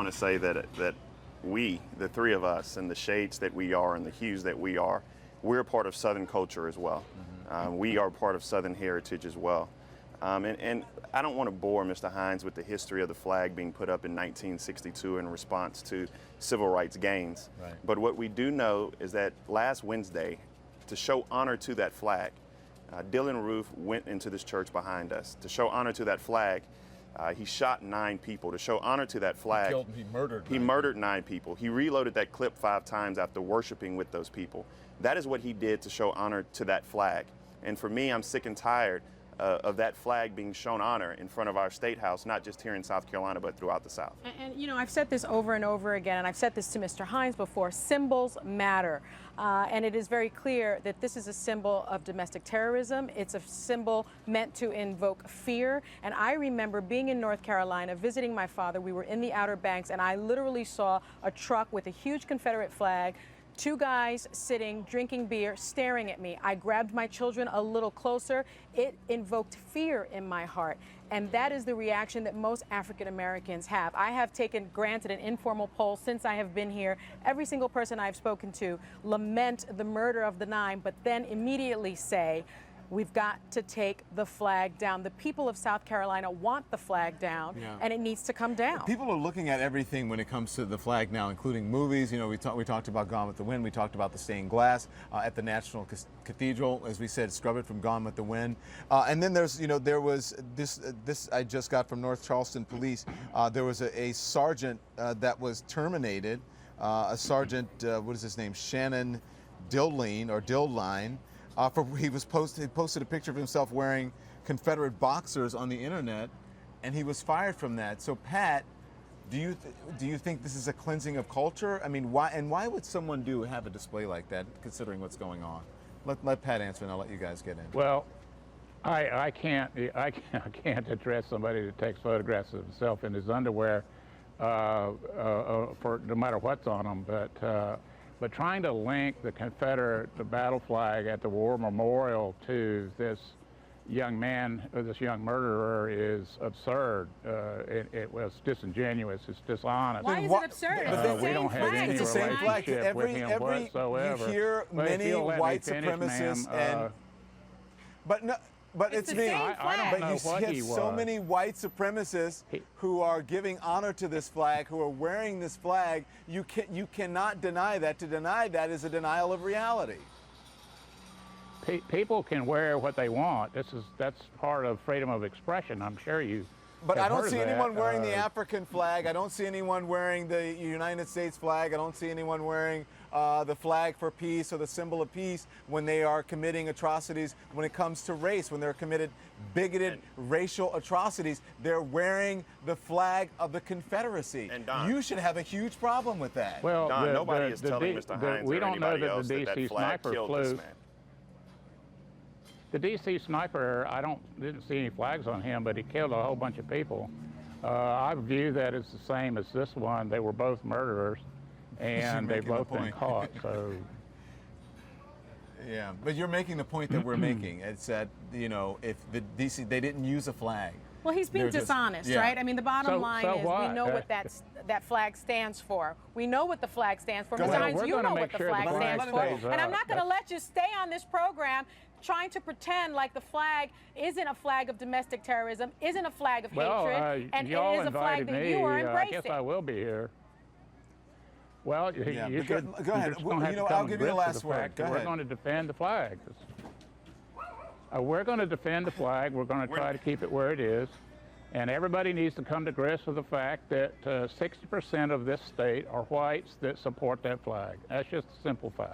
want to say that we, the three of us, and the shades that we are and the hues that we are, we're part of Southern culture as well. We are part of Southern heritage as well. And I don't want to bore Mr. Hines with the history of the flag being put up in 1962 in response to civil rights gains. Right. But what we do know is that last Wednesday, to show honor to that flag, Dylan Roof went into this church behind us. To show honor to that flag, he shot 9 people. To show honor to that flag, He murdered. he murdered 9 people. He reloaded that clip 5 times after worshiping with those people. That is what he did to show honor to that flag. And for me, I'm sick and tired of that flag being shown honor in front of our state house, not just here in South Carolina, but throughout the South. And you know, I've said this over and over again, and I've said this to Mr. Hines before, symbols matter. And it is very clear that this is a symbol of domestic terrorism. It's a symbol meant to invoke fear. And I remember being in North Carolina, visiting my father. We were in the Outer Banks, and I literally saw a truck with a huge Confederate flag, 2 guys sitting, drinking beer, staring at me. I grabbed my children a little closer. It invoked fear in my heart. And that is the reaction that most African Americans have. I have taken, granted, an informal poll since I have been here. Every single person I've spoken to lament the murder of the 9, but then immediately say, we've got to take the flag down. The people of South Carolina want the flag down, and it needs to come down. People are looking at everything when it comes to the flag now, including movies. You know, we talked about Gone with the Wind. We talked about the stained glass at the National Cathedral. As we said, scrub it from Gone with the Wind. And then there's, you know, there was this I just got from North Charleston Police. There was a sergeant that was terminated. A sergeant, what is his name? Shannon Dildline. He posted a picture of himself wearing Confederate boxers on the internet, and he was fired from that. So, Pat, do you think this is a cleansing of culture? I mean, why would someone have a display like that, considering what's going on? Let Pat answer, and I'll let you guys get in. Well, I can't address somebody that takes photographs of himself in his underwear for no matter what's on them, but trying to link the Confederate, the battle flag at the War Memorial to this young man, or this young murderer, is absurd. It was disingenuous. It's dishonest. Why is it absurd? We don't have any relationship with him whatsoever. You hear many white supremacists But it's me. I don't know what he was. So many white supremacists who are giving honor to this flag, who are wearing this flag. You cannot deny that. To deny that is a denial of reality. People can wear what they want. That's part of freedom of expression. I'm sure you. But I don't see anyone wearing the African flag. I don't see anyone wearing the United States flag. I don't see anyone wearing the flag for peace or the symbol of peace when they are committing atrocities when it comes to race, when they're committed bigoted racial atrocities. They're wearing the flag of the Confederacy. And Don, you should have a huge problem with that. Well, Don, nobody is telling Mr. Hines we or don't know anybody that else the that DC flag sniper killed this flew. man. The DC sniper, didn't see any flags on him, but he killed a whole bunch of people. I view that as the same as this one. They were both murderers, and they've both been caught. So, yeah, but you're making the point that we're making. It's that, you know, if the DC, they didn't use a flag. Well, he's being dishonest, right? I mean, the bottom line is we know what that flag stands for. We know what the flag stands for. Mr. Hines, you know what the flag stands for. And I'm not going to let you stay on this program trying to pretend like the flag isn't a flag of domestic terrorism, isn't a flag of hatred, and it is a flag that you are embracing. I guess I will be here. Well, you should. Go ahead. I'll give you the last word. Go ahead. We're going to defend the flag. We're going to defend the flag. We're going to try to keep it where it is. And everybody needs to come to grips with the fact that 60% of this state are whites that support that flag. That's just a simple fact.